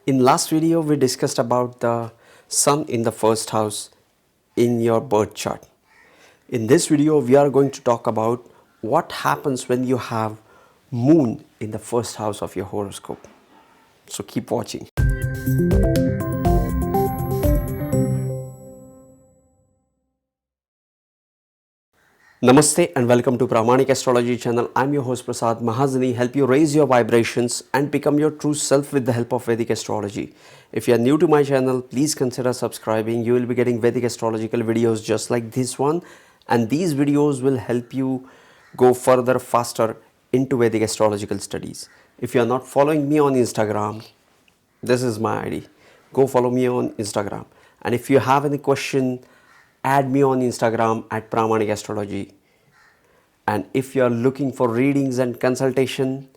In last video, we discussed about the sun in the first house in your birth chart. In this video, we are going to talk about what happens when you have moon in the first house of your horoscope. So keep watching. Namaste and welcome to Pramanik Astrology channel. I'm your host Prasad Mahazani, help you raise your vibrations and become your true self with the help of Vedic Astrology. If you are new to my channel, please consider subscribing. You will be getting Vedic astrological videos just like this one, and these videos will help you go further faster into Vedic astrological studies. If you are not following me on Instagram, this is my ID. Go follow me on Instagram. And if you have any question, add me on Instagram at Pramanik Astrology. And if you are looking for readings and consultation,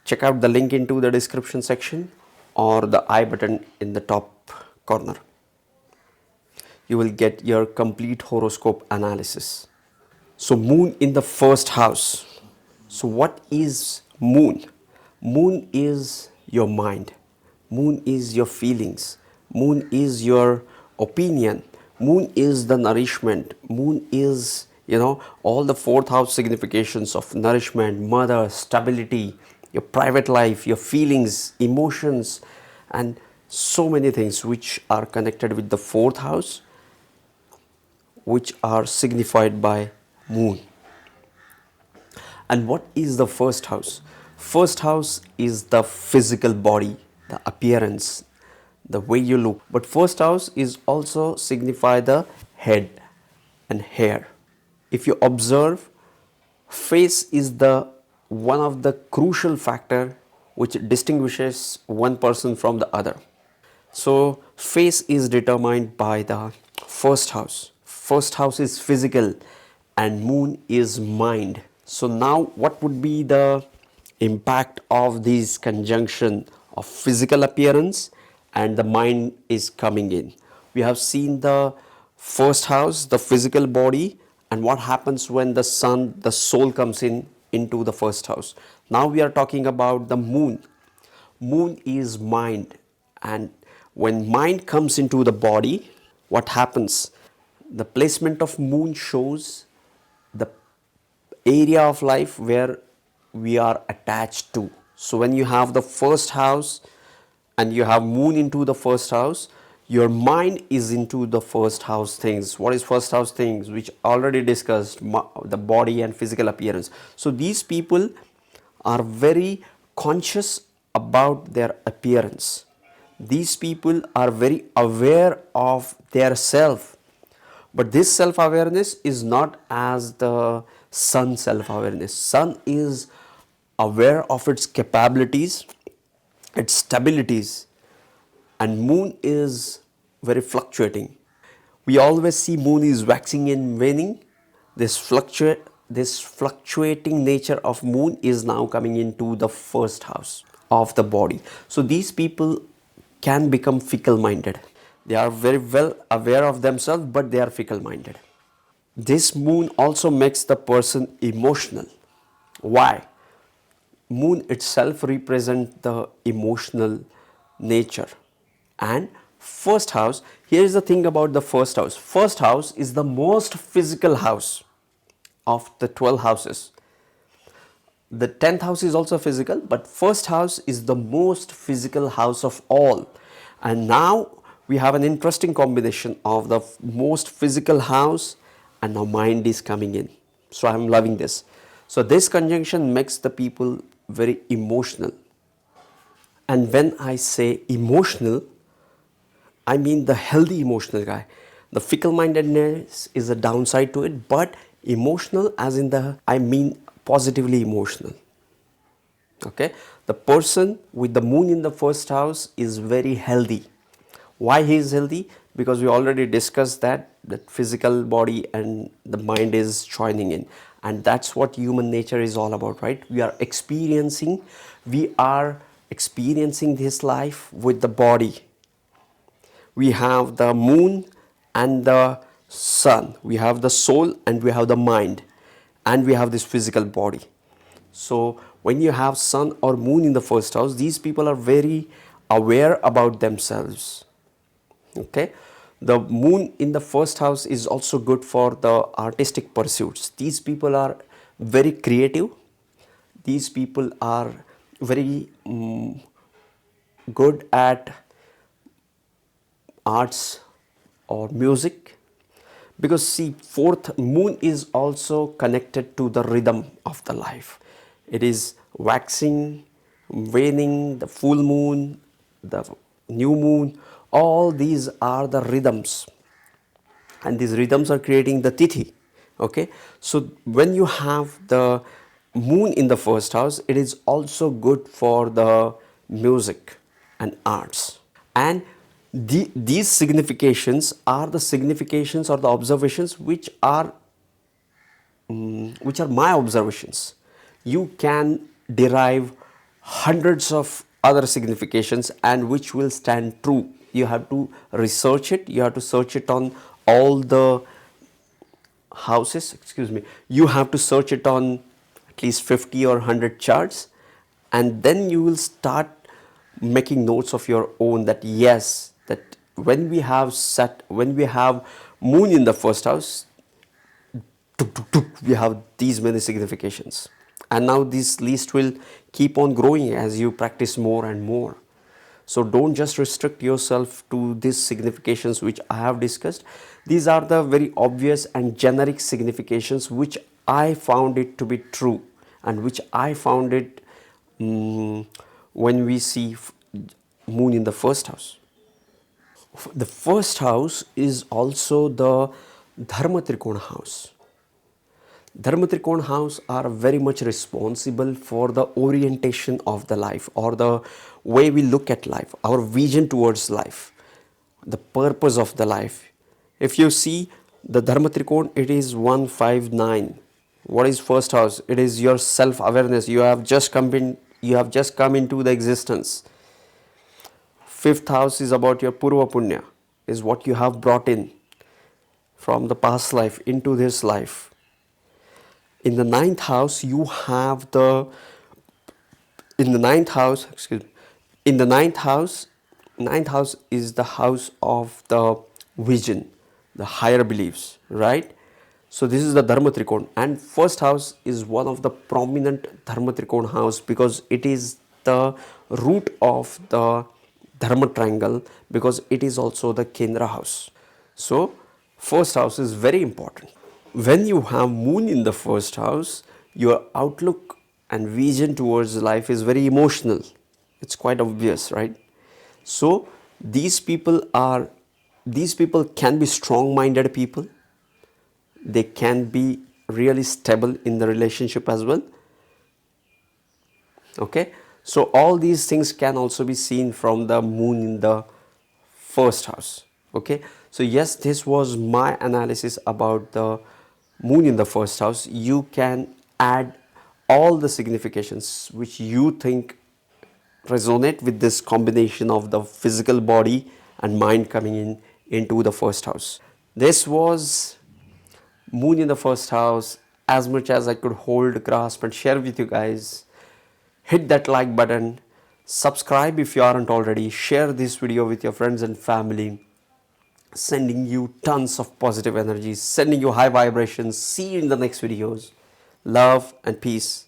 check out the link into the description section or the I button in the top corner. You will get your complete horoscope analysis. So moon in the first house. So what is moon? Moon is your mind. Moon is your feelings. Moon is your opinion. Moon is the nourishment. Moon is, all the fourth house significations of nourishment, mother, stability, your private life, your feelings, emotions, and so many things which are connected with the fourth house, which are signified by moon. And what is the first house? First house is the physical body, the appearance, the way you look. But first house is also signify the head and hair. If you observe, face is the one of the crucial factor which distinguishes one person from the other. So face is determined by the first house. First house is physical and moon is mind. So now what would be the impact of this conjunction of physical appearance and the mind is coming in? We have seen the first house, the physical body, and what happens when the sun, the soul comes into the first house. Now we are talking about the moon. Moon is mind, and when mind comes into the body, what happens? The placement of moon shows the area of life where we are attached to. So when you have the first house and you have moon into the first house, your mind is into the first house things. What is first house things? Which already discussed, the body and physical appearance. So these people are very conscious about their appearance. These people are very aware of their self. But this self-awareness is not as the sun self-awareness. Sun is aware of its capabilities, its stabilities, and moon is very fluctuating. We always see moon is waxing and waning. This fluctuating nature of moon is now coming into the first house of the body. So these people can become fickle-minded. They are very well aware of themselves, but they are fickle-minded. This moon also makes the person emotional. Why? Moon itself represents the emotional nature. And first house, here is the thing about the first house. First house is the most physical house of the 12 houses. The 10th house is also physical, but first house is the most physical house of all. And now we have an interesting combination of the most physical house and now mind is coming in. So I'm loving this. So this conjunction makes the people very emotional. And when I say emotional, I mean the healthy emotional guy. The fickle-mindedness is a downside to it, but emotional as in I mean positively emotional. Okay? The person with the moon in the first house is very healthy. Why he is healthy? Because we already discussed that physical body and the mind is joining in. And that's what human nature is all about, right? We are experiencing this life with the body. We have the moon and the sun. We have the soul and we have the mind. And we have this physical body. So when you have sun or moon in the first house, these people are very aware about themselves. Okay, the moon in the first house is also good for the artistic pursuits. These people are very creative. These people are very good at arts or music, because see, fourth moon is also connected to the rhythm of the life. It is waxing, waning, the full moon, the new moon. All these are the rhythms, and these rhythms are creating the tithi. Okay, so when you have the moon in the first house, it is also good for the music and arts. And these significations are the significations or the observations which are my observations. You can derive hundreds of other significations and which will stand true. You have to research it, you have to search it on all the houses, excuse me, you have to search it on at least 50 or 100 charts, and then you will start making notes of your own, that yes, that when we have moon in the first house, we have these many significations. And now this list will keep on growing as you practice more and more. So don't just restrict yourself to these significations which I have discussed. These are the very obvious and generic significations which I found it to be true, and which I found it when we see moon in the first house. The first house is also the Dharma Trikon house. Dharma Trikon house are very much responsible for the orientation of the life, or the way we look at life, our vision towards life, the purpose of the life. If you see the Dharma Trikon, it is 159. What is first house? It is your self-awareness. You have just come into the existence. Fifth house is about your Purva Punya, is what you have brought in from the past life into this life. In the ninth house, you have ninth house is the house of the vision, the higher beliefs, right? So this is the Dharma Trikon, and first house is one of the prominent Dharma Trikon house, because it is the root of the Dharma triangle, because it is also the Kendra house. So first house is very important. When you have moon in the first house, your outlook and vision towards life is very emotional. It's quite obvious, right? So these people can be strong-minded people. They can be really stable in the relationship as well. Okay, so all these things can also be seen from the moon in the first house. Okay, so yes, this was my analysis about the moon in the first house. You can add all the significations which you think resonate with this combination of the physical body and mind coming into the first house. This was moon in the first house, as much as I could hold, grasp and share with you guys. Hit that like button, subscribe if you aren't already, share this video with your friends and family. Sending you tons of positive energy, sending you high vibrations. See you in the next videos. Love and peace.